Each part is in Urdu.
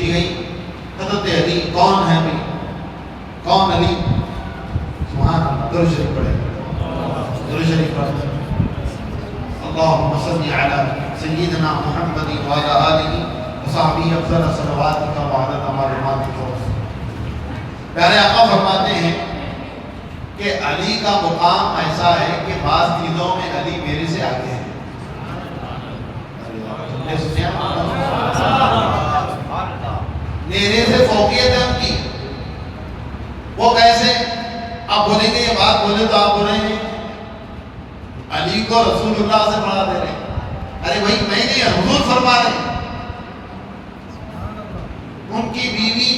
پوچھی گئی حضرت علی کون ہے بھائی، کون علی؟ سبحان اللہ، درود شریف پڑھے، درود شریف پڑھے، اللہم صلی علی سیدنا محمد وعلی آلہ وصحبہ افضل صلواتک وعدد معلوماتک۔ پیارے آقا فرماتے ہیں کہ علی کا مقام ایسا ہے کہ بعض چیزوں میں علی میرے سے آگے ہے۔ میرے سے فوقیت ہے ان کی۔ وہ کیسے؟ آپ بولیں گے یہ بات بولے تو آپ بول رہے ہیں علی کو رسول اللہ سے بڑا دے رہے ہیں۔ ارے بھائی میں نہیں، حضور فرما رہے ہیں ان کی بیوی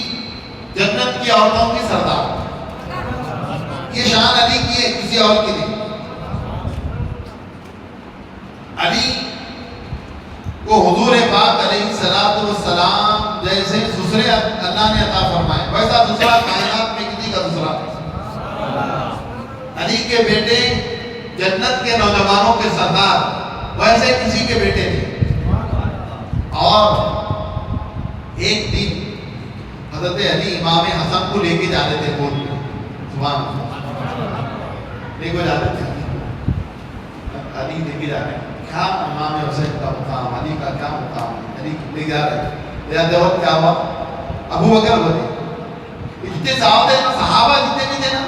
جنت کی عورتوں کی سردار۔ یہ شان علی کی ہے، کسی اور کی نہیں۔ علی کو حضور پاک علیہ السلام جیسے دوسرے اللہ نے عطا فرمائے، ویسا دوسرا کائنات میں کسی کا دوسرا نہیں۔ علی کے بیٹے جنت کے نوجوانوں کے سردار، ویسے کسی کے بیٹے نہیں۔ اور ایک دن حضرت علی امام حسن کو لے کے جاتے تھے بول میں، سبحان اللہ، لے کے جاتے تھے، علی لے کے جا رہے ہیں، کیا امام حسین کا مقام، علی کا کیا مقام ہے، علی لے جا رہے ہیں۔ جاتے وقت کیا ہوا؟ ابو بکر بولے، اتنے صحابہ جتنے بھی تھے نا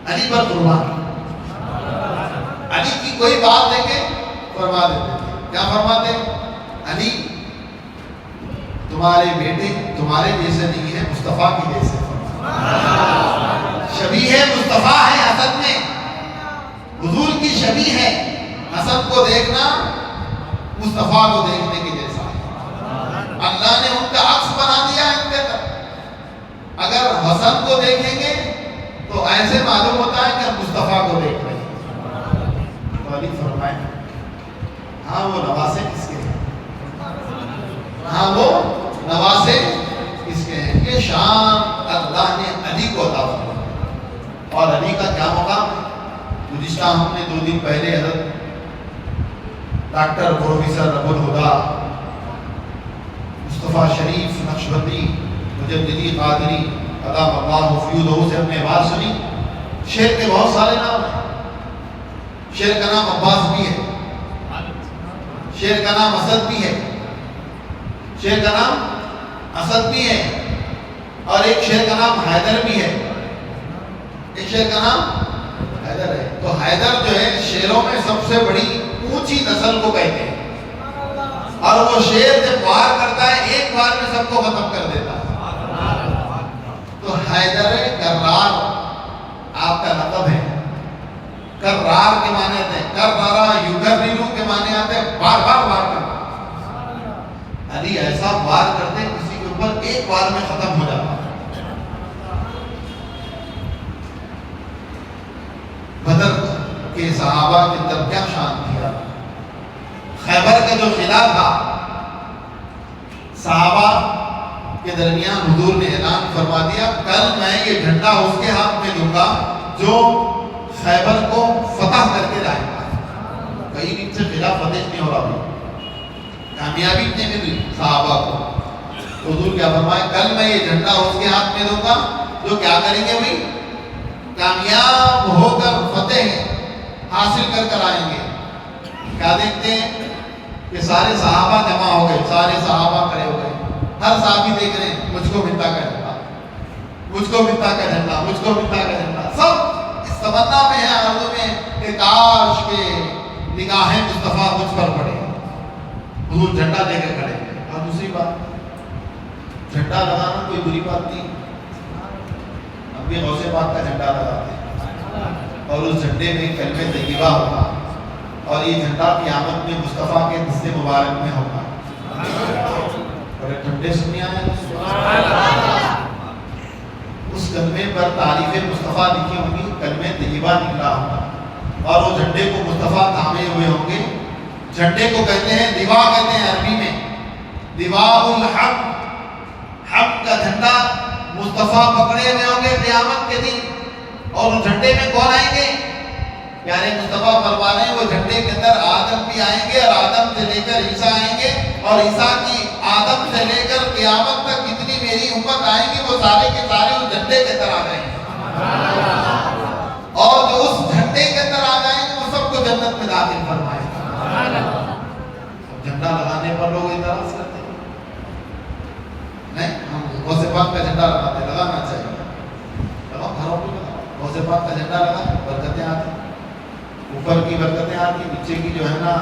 علی پر قربان، علی کی کوئی بات دے کے فرما دیتے تھے۔ کیا فرماتے؟ علی تمہارے بیٹے تمہارے جیسے نہیں ہے، مصطفیٰ کی جیسے، شبیہ مصطفیٰ ہے حسن میں، حضور کی شبیہ ہے۔ حسن کو دیکھنا مصطفیٰ کو دیکھنے کے جیسا ہے۔ اللہ نے ان کا عکس بنا دیا ان کے طرف۔ اگر حسن کو دیکھیں گے تو ایسے معلوم ہوتا ہے کہ مصطفیٰ کو دیکھ رہے ہیں۔ تو علی فرمائے ہاں وہ نواسے کس کے ہیں، ہاں وہ نواسے کس کے ہیں۔ یہ شان اللہ نے علی کو عطا فرمائی۔ اور علی کا کیا مقام ہے؟ گزشتہ ہم نے 2 دن پہلے حضرت ڈاکٹر پروفیسر ابو الہدا مصطفیٰ شریف نقشبندی مجددی قادری ادام اللہ فیودہ سے ہم نے بات سنی۔ شیر کے بہت سارے نام ہیں، شیر کا نام عباس بھی ہے، شیر کا نام اسد بھی ہے، شیر کا نام اسد بھی ہے، اور ایک شیر کا نام حیدر بھی ہے، ایک شیر کا نام حیدر ہے۔ تو حیدر جو ہے شیروں میں سب سے بڑی اونچی نسل کو کہتے ہیں، اور وہ شیر جب وار کرتا ہے ایک بار میں سب کو ختم کر دیتا ہے۔ تو حیدر کرار آپ کا لقب ہے۔ کرار کے معنی آتے ہیں، کرارا یکررو کے معنی آتے ہیں بار بار وار کرنا۔ علی ایسا وار کرتے کسی کے اوپر ایک بار میں ختم ہو جاتا۔ بدر کے صحابہ کے اندر کیا شان کیا۔ خیبر کا جو قلعہ تھا، صحابہ کے درمیان حضور نے اعلان فرما دیا کل میں یہ جھنڈا اس کے ہاتھ میں دوں گا جو خیبر کو فتح کر کے لائے گا۔ کئی دن سے قلعہ فتح نہیں ہو رہا، کامیابی نہیں ملی صحابہ کو۔ حضور کیا فرمایا؟ کل میں یہ جھنڈا اس کے ہاتھ میں دوں گا جو کیا کریں گے بھائی؟ کامیاب ہو کر فتح حاصل کر کر آئیں گے۔ کیا دیکھتے ہیں کہ سارے صحابہ جمع ہو گئے، سارے صحابہ کھڑے ہو گئے، ہر صحابی دیکھ رہے ہیں مجھ کو ملتا کا جھنڈا، مجھ کو ملتا کا جھنڈا، مجھ کو ملتا کا جھنڈا۔ سب اس تمنا میں ہے، آرزو میں کہ کاش کے نگاہیں مصطفیٰ مجھ پر پڑے۔ حضور جھنڈا دے کر کھڑے ہیں۔ اور دوسری بات، جھنڈا لگانا کوئی بری بات نہیں، اب بھی غوث پاک کا جھنڈا لگاتے ہیں اور اس جھنڈے میں کلمہ طیبہ ہوگا، اور یہ جھنڈا قیامت میں مصطفیٰ کے دست مبارک میں ہوگا۔ بڑے ٹھنڈے سنی آئے اس کلمے پر تعریف مصطفیٰ لکھی ہوں گی، کلمہ طیبہ نکلا ہوگا، اور وہ جھنڈے کو مصطفیٰ تھامے ہوئے ہوں گے۔ جھنڈے کو کہتے ہیں دیوا، کہتے ہیں عربی میں دیواء الحق، حق کا جھنڈا مصطفیٰ پکڑے ہوئے ہوں گے قیامت کے دن۔ اور اس جھنڈے میں کون آئیں گے؟ پیارے مصطفیٰ فرما رہے ہیں وہ جھنڈے کے اندر آدم بھی آئیں گے، اور آدم سے لے کر عیسیٰ آئیں گے، اور عیسیٰ کی آدم سے لے کر سارے کے سارے اس جھنڈے کے اندر آ جائیں گے، اور جو اس جھنڈے کے اندر آ جائیں گے وہ سب کو جنت میں داخل فرمائے گا۔ جھنڈا لگانے پر لوگ اعتراض کرتے ہیں، نہیں، ہم غوث پاک کا جھنڈا لگاتے، لگانا چاہیے، لگاؤ، گھروں پہ لگاؤ، غوث پاک کا جھنڈا لگا، برکتیں آتی، اوپر کی برکتیں آتی، نیچے کی جو ہے نا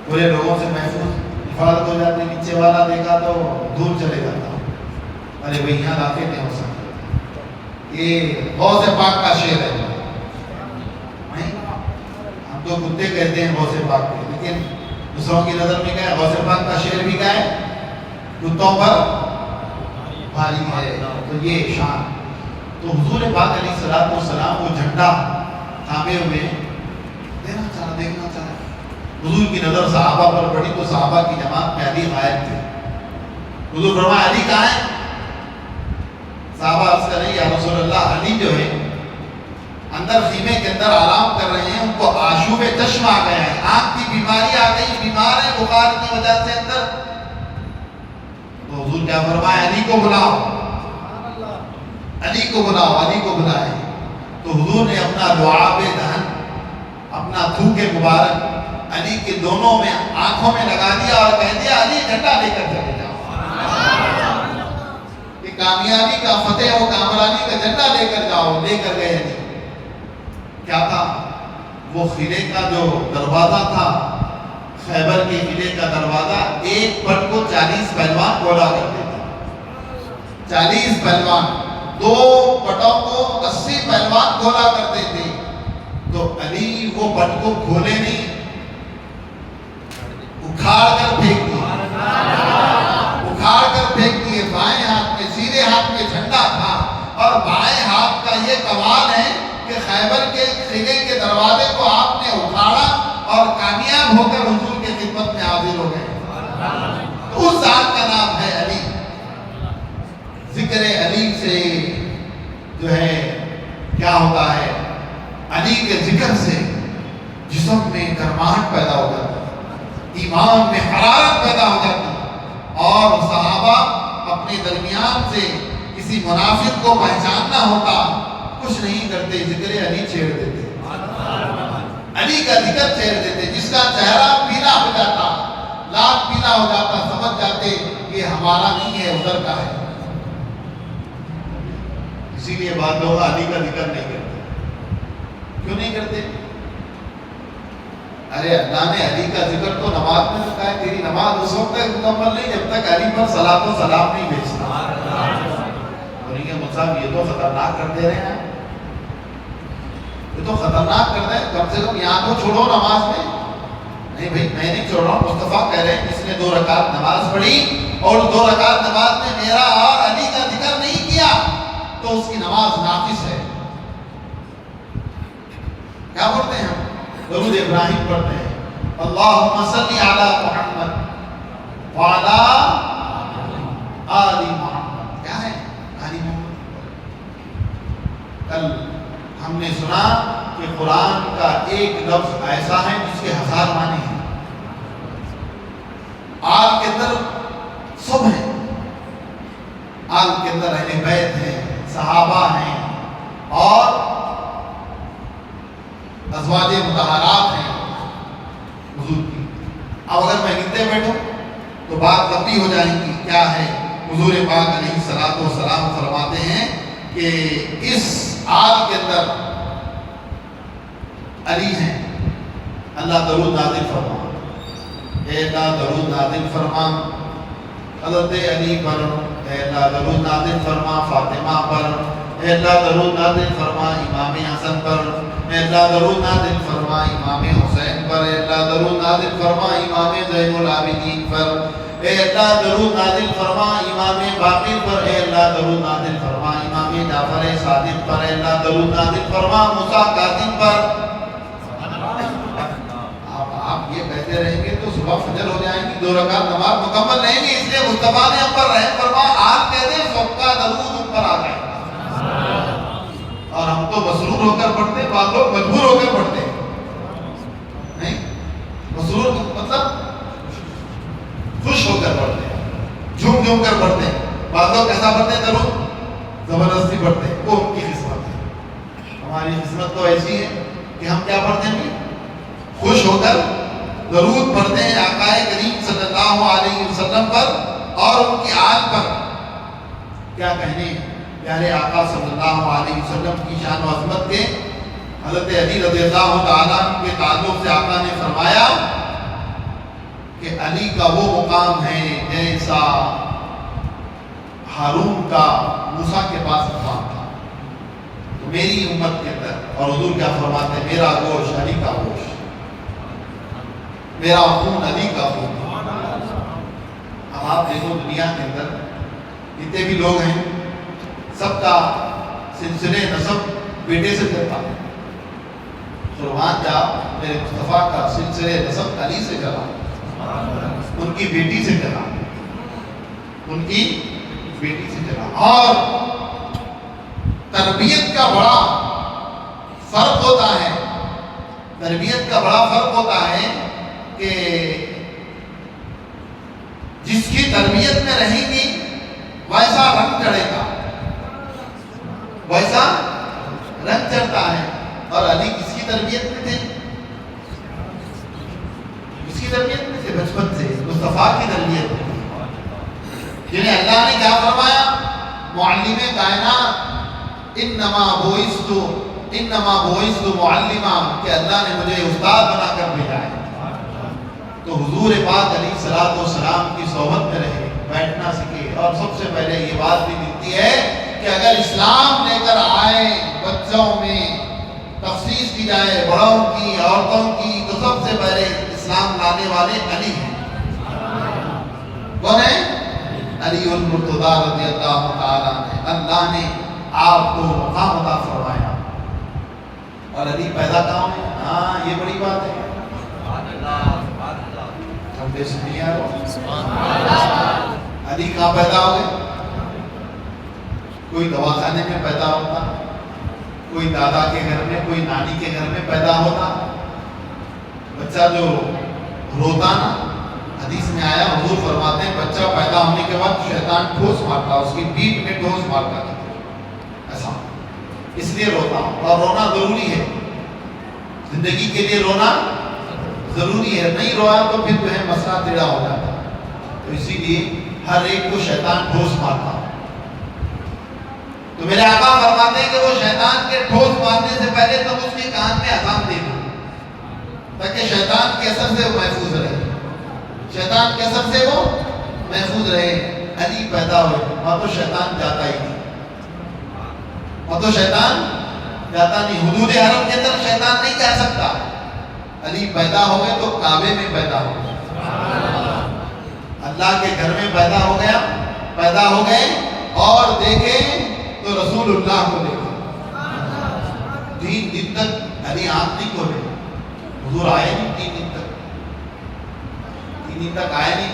پورے لوگوں سے محفوظ حفاظت ہو جاتی، نیچے والا دیکھا تو دور چلے جاتا، ارے بھائی یہاں داخل نہیں ہو سکتے۔ یہ غوث پاک کا شعر ہے، ہم تو کتے کہتے ہیں غوث پاک کے، لیکن دوسروں کی نظر میں کیا ہے، غوث پاک کا شعر بھی کیا ہے، کتوں پر بھاری ہے، تو یہ شان۔ تو حضور پاک علیہ الصلوۃ والسلام وہ جھنڈا تھامے ہوئے دیکھنا چاہ رہے، حضور کی نظر صحابہ پر پڑی تو صحابہ کی جماعت میں علی غائب تھے، حضور فرمایا علی کہاں ہے؟ صحابہ عرض کر رہے ہیں یا رسول اللہ علی جو ہے اندر خیمے کے اندر آرام کر رہے ہیں، ان کو آشوب چشم آ گیا ہے، آنکھ کی بیماری آ گئی، بیمار ہے بخار کی وجہ سے اندر۔ تو حضور کیا فرمایا، علی کو بلاؤ، علی کو بلاؤ، علی کو بلائے۔ تو حضور نے اپنا لعاب دہن، اپنا تھوک مبارک علی کے دونوں میں آنکھوں میں لگا دیا اور کہہ دیا علی جھنڈا لے کر چلے جاؤ، کہ کامیابی کا فتح و کامرانی کا جھنڈا لے کر جاؤ۔ لے کر گئے علی۔ کیا تھا وہ قلعے کا جو دروازہ تھا، خیبر کے قلعے کا دروازہ، ایک پٹ کو 40 پہلوان کھولا کرتے تھے، 40 پہلوان، 2 پٹوں کو 80 پہلوان کھولا کرتے تھے۔ تو علی وہ پٹ کو کھولے نہیں، اکھاڑ کر پھینک دیے، اکھاڑ کر پھینک دیے۔ بائیں ہاتھ میں، سیدھے ہاتھ میں جھنڈا تھا، اور بائیں ہاتھ کا یہ کمال ہے کہ خیبر کے قلعے کے دروازے کو آپ نے اکھاڑا اور کامیاب ہو کر حضور کے خدمت میں حاضر ہو گئے۔ تو اس ذات کا نام ہے علی۔ ذکر علی سے جو ہے کیا ہوتا ہے، علی کے ذکر سے جسم میں گرماہٹ پیدا ہو جاتی ہے، ایمان میں حرارت پیدا ہو جاتی ہے، اور صحابہ اپنے درمیان سے کسی منافق کو پہچاننا ہوتا، کچھ نہیں کرتے، ذکر علی چھیڑ دیتے، علی کا ذکر چھیڑ دیتے، جس کا چہرہ پیلا ہو جاتا، لال پیلا ہو جاتا، سمجھ جاتے یہ ہمارا نہیں ہے، ادھر کا ہے۔ اسی لیے بعض لوگ علی کا ذکر نہیں کرتے۔ کیوں نہیں کرتے؟ ارے اللہ نے علی کا ذکر تو نماز میں رکھا ہے، تیری نماز اس وقت تک مکمل نہیں جب تک علی پر صلاۃ و سلام نہیں بھیجتا۔ بولیں مجھ صاحب یہ تو خطرناک کر دے رہے ہیں، یہ تو خطرناک کر رہے ہیں، کم سے کم یہاں تو چھوڑو نماز میں۔ نہیں بھائی میں نہیں چھوڑ رہا ہوں، مصطفیٰ کہہ رہے ہیں جس نے 2 رکعت نماز پڑھی اور 2 رکعت نماز میں میرا اور علی کا ذکر نہیں کیا تو اس کی نماز ناقص ہے۔ کیا پڑھتے ہیں ہم؟ درود ابراہیم پڑھتے ہیں، اللہم صلی علی محمد وعلی آل محمد۔ کیا ہے آل محمد؟ کل ہم نے سنا کہ قرآن کا ایک لفظ ایسا ہے جس کے 1000 معنی ہیں۔ آل کے اندر سب ہیں، آل کے اندر اہل بیت ہیں، صحابہ ہیں، اور ازواج مطہرات ہیں حضور کی۔ اب اگر میں گنتے بیٹھوں تو بات لمبی ہو جائیں گی۔ کیا ہے؟ حضور پاک علیہ الصلوۃ والسلام فرماتے ہیں کہ اس آل کے اندر علی ہیں، اللہ درود نازل فرما، اے اللہ درود نازل فرما حضرت علی پر، اے اللہ درود نازل فرما فاطمہ پر، اے اللہ درود نازل فرما امام حسن پر، اے اللہ درود نازل فرما امام حسین پر، اے اللہ درود نازل فرما امام زین العابدین پر، اے اللہ درود نازل فرما امام باقر پر، اے اللہ درود نازل فرما امام جعفر صادق پر، اے اللہ درود نازل فرما موسیٰ کاظم پر۔ آپ یہ کہتے رہیں گے تو صبح فجر ہو جائیں گی، 2 رکعت نماز مکمل نہیں گی، اس لیے مصطفیٰ نے ہم پر رحم فرما، آپ کہتے ہیں سب کا درود ان پر آ جائے گا، اور ہم تو مسرور ہو کر پڑھتے ہیں، بعض لوگ مجبور ہو کر پڑھتے ہیں۔ نہیں، مسرور مطلب خوش ہو کر پڑھتے ہیں، جھوم جھوم کر پڑھتے ہیں، بعض لوگ ایسا پڑھتے ہیں درود زبردستی پڑھتے ہیں، وہ ان کی قسمت ہے. ہماری قسمت تو ایسی ہے کہ ہم کیا پڑھتے ہیں، خوش ہو کر درود پڑھتے ہیں آقا کریم صلی اللہ علیہ وسلم پر اور ان کی آل پر. کیا کہنے پیارے آقا صلی اللہ علیہ وسلم کی شان و عظمت کے. حضرت علی رضی اللہ تعالیٰ عنہ کے تعلق سے آقا نے فرمایا کہ علی کا وہ مقام ہے جیسا ہارون کا موسیٰ کے پاس مقام تھا. تو میری امت کے اندر اور حضور کیا فرماتے ہیں، میرا گوشت علی کا گوشت، میرا خون علی کا خون. اب آپ دیکھو دنیا کے اندر جتنے بھی لوگ ہیں سب کا سلسلے نسب بیٹے سے چلتا ہے. قربان جا میرے مصطفیٰ کا سلسلے نسب علی سے چلا، ان کی بیٹی سے چلا، ان کی بیٹی سے چلا. اور تربیت کا بڑا فرق ہوتا ہے، تربیت کا بڑا فرق ہوتا ہے کہ جس کی تربیت میں رہیں گی ویسا رنگ چڑھے گا، ویسا رنگ چڑھتا ہے. اور علی کس کی تربیت میں تھے، کس کی تربیت میں تھے، بچپن سے مصطفیٰ کی تربیت میں تھے، جنہیں اللہ نے کیا فرمایا، معلم کائنات انما بعثت معلما، کہ اللہ نے مجھے استاد بنا کر بھیجا ہے. تو حضور پاک علیہ الصلوۃ والسلام کی صحبت میں رہے، بیٹھنا سیکھے. اور سب سے پہلے یہ بات بھی ملتی ہے کہ اگر اسلام لے کر آئے بچوں میں تخصیص کی جائے، بڑوں کی عورتوں کی، تو سب سے پہلے اسلام لانے والے علی ہیں. کون ہیں؟ علی المرتضیٰ رضی اللہ تعالیٰ نے. اللہ نے آپ کو مقام عطا فرمایا. اور علی پیدا کہاں ہے؟ ہاں یہ بڑی بات ہے. ہم بے سنی ہے. علی کہاں پیدا ہو گئے؟ کوئی دواخانے میں پیدا ہوتا، کوئی دادا کے گھر میں، کوئی نانی کے گھر میں پیدا ہوتا. بچہ جو روتا نا، حدیث میں آیا حضور فرماتے ہیں بچہ پیدا ہونے کے بعد شیطان ٹھوس مارتا، اس کی پیٹھ میں ٹھوس مارتا ایسا، اس لیے روتا. اور رونا ضروری ہے، زندگی کے لیے رونا ضروری ہے. نہیں رویا تو پھر جو ہے مسئلہ ٹیڑھا ہو جاتا. تو اسی لیے ہر ایک کو شیطان ٹھوس مارتا. تو میرے آقا فرماتے ہیں کہ وہ شیطان کے ٹھوس مارنے سے پہلے تم اس کے کان میں اذان دے دو تاکہ شیطان کے اثر سے وہ محفوظ رہے، شیطان کے اثر سے وہ محفوظ رہے. علی پیدا ہوئے، وہاں تو شیطان جاتا ہی نہیں، وہاں تو شیطان جاتا نہیں. حدود حرم کے اندر شیطان نہیں جا سکتا. علی پیدا ہو گئے تو کعبے میں پیدا ہو گئے، اللہ کے گھر میں پیدا ہو گیا، پیدا ہو گئے. اور دیکھیں تو رسول اللہ کو دیکھیں. 3 دن تک علی آنکھ نہیں کھولے، حضور آئے نہیں 3 دن تک، 3 دن تک آئے نہیں.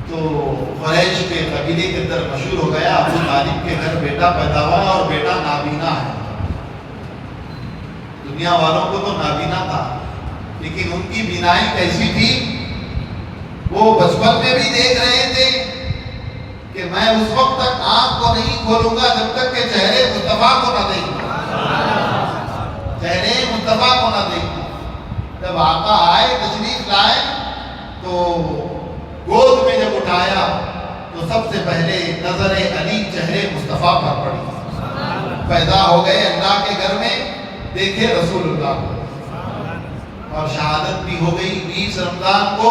تو قریش کے قبیلے کے اندر مشہور ہو گیا ابو طالب کے گھر بیٹا پیدا ہوا اور بیٹا نابینا ہے. دنیا والوں کو تو نابینا تھا، لیکن ان کی بینائی کیسی تھی، وہ بچپن میں بھی دیکھ رہے تھے کہ میں اس وقت تک آنکھ کو نہیں کھولوں گا جب تک کہ چہرے مصطفیٰ کو نہ دیکھوں، چہرے مصطفیٰ کو نہ دیکھوں. جب آقا آئے تشریف لائے تو گود میں جب اٹھایا تو سب سے پہلے نظر علی چہرے مصطفیٰ پر پڑی. پیدا ہو گئے اللہ کے گھر میں، دیکھے رسول اللہ کو. اور شہادت بھی ہو گئی 20 رمضان کو،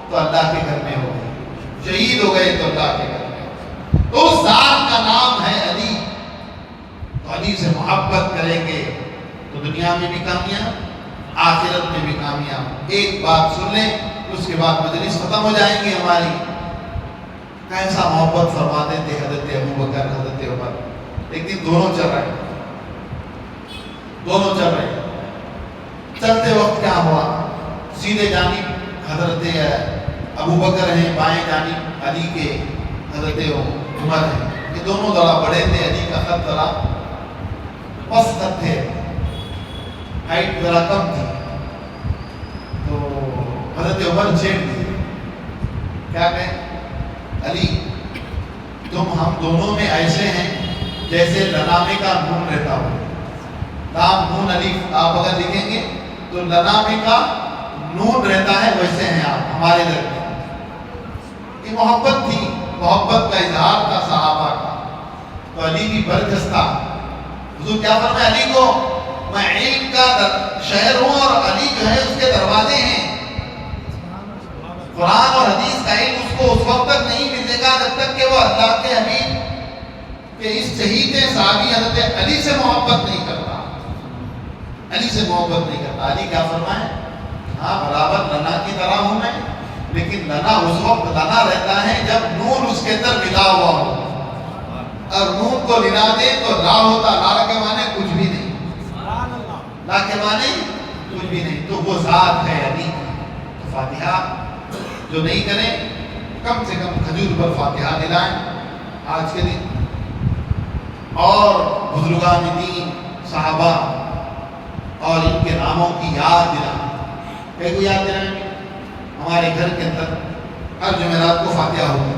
تو اللہ کے گھر میں ہو گئی. شہید ہو گئے تو اللہ کے گھر میں. تو اس ذات کا نام ہے علی. تو علی سے محبت کریں گے تو دنیا میں بھی کامیاب، آخرت میں بھی کامیاب. ایک بات سن لیں، اس کے بعد مجلس ختم ہو جائیں گی ہماری. کیسا محبت فرماتے تھے حضرت ابوبکر، حضرت عمر. لیکن دونوں چل رہے، دونوں چل رہے. چلتے وقت کیا ہوا، سیدھے جانب حضرت ابوبکر ہیں، بائیں جانب علی کے حضرت عمر ہیں. یہ دونوں ذرا بڑے تھے، علی کا خط ذرا پست تھے، ہائٹ ذرا کم تھی. تو حضرت عمر چھیڑ دی، کیا کہیں، علی تم ہم دونوں میں ایسے ہیں جیسے لنامے کا نون رہتا ہو. لام نون الف آپ اگر لکھیں گے تو لنامے کا نون رہتا ہے، ویسے ہیں آپ ہمارے درمیان. یہ محبت تھی، محبت کا اظہار تھا صحابہ کا. تو علی بھی برجستہ. حضور کیا فرمایا علی کو، میں علم کا شہر ہوں اور علی جو ہے اس کے دروازے ہیں. قرآن اور حدیث کا علم اس کو اس وقت تک نہیں ملے گا جب تک کہ وہ اللہ کے حبیب کہ اس شہید صحابی حضرت علی سے محبت نہیں کرتا. علی سے محبت نہیں کرتا. علی کیا فرمائے، ہاں برابر لنا کی طرح ہوں میں، لیکن لنا اس وقت لنا رہتا ہے جب نور اس کے اندر ملا ہوا ہو. اور نور کو ملا دے تو لا ہوتا. لا کے معنی کچھ بھی نہیں، لا کے معنی کچھ بھی نہیں. تو وہ ذات ہے علی. تو فاتحہ جو نہیں کریں کم سے کم کھجور پر فاتحہ دلائیں آج کے دن. اور بزرگان دین صحابہ اور ان کے ناموں کی یاد دلائیں. کئی کو یاد دلائیں گے. ہمارے گھر کے اندر ہر جمعرات کو فاتحہ ہوتی ہے.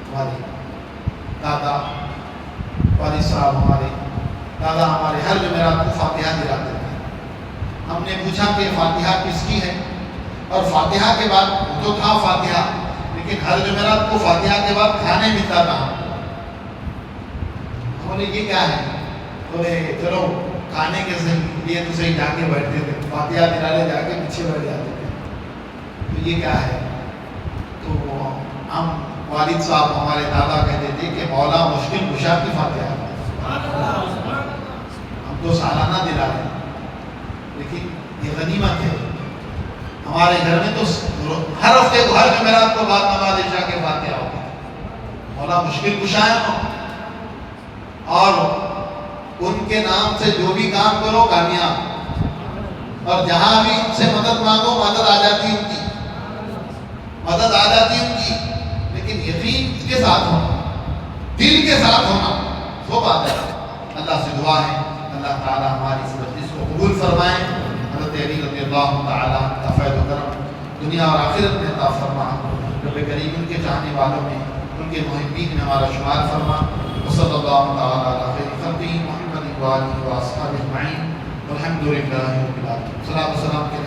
ہمارے دادا والد صاحب، ہمارے دادا ہمارے ہر جمعرات کو فاتحہ دلاتے تھے. ہم نے پوچھا کہ فاتحہ کس کی ہے، اور فاتحہ کے بعد تو تھا فاتحہ، لیکن ہر جمعرات کو فاتحہ کے بعد کھانے ملتا تھا. بولے یہ کیا ہے؟ بولے چلو کھانے کے لیے تو صحیح جا کے بیٹھتے تھے، فاتحہ دلانے جا کے پیچھے بیٹھ جاتے تھے. تو یہ کیا ہے؟ تو ہم والد صاحب ہمارے دادا کہتے تھے کہ مولا مشکل کشا کی فاتحہ. ہم تو سالانہ دلا رہے ہیں، لیکن یہ غنیمت ہے. ہمارے گھر میں تو ہر ہفتے کو، ہر جمعرات کو بعد نماز عشاء کے فاتحہ ہوتی ہے. مولا مشکل کشا ہے، اور ان کے نام سے جو بھی کام کرو کامیاب. اور جہاں بھی ان سے مدد مانگو مدد آ جاتی ان کی، مدد آ جاتی ان کی. لیکن یقین کے ساتھ ہونا، دل کے ساتھ ہونا، وہ بات ہے. اللہ سے دعا ہے اللہ تعالیٰ ہماری اس مجلس کو قبول فرمائے. حضرت علی رضی اللہ تعالیٰ کا فیض و کرم دنیا اور آخرت میں عطا فرما. رب کریم ان کے چاہنے والوں میں، ان کے محبین میں ہمارا شمار فرما. وصلی اللہ تعالیٰ علی خیر خلقہ محمد وآلہ وأصحابہ اجمعین والحمد للہ رب العالمین. صلاۃ و سلام کے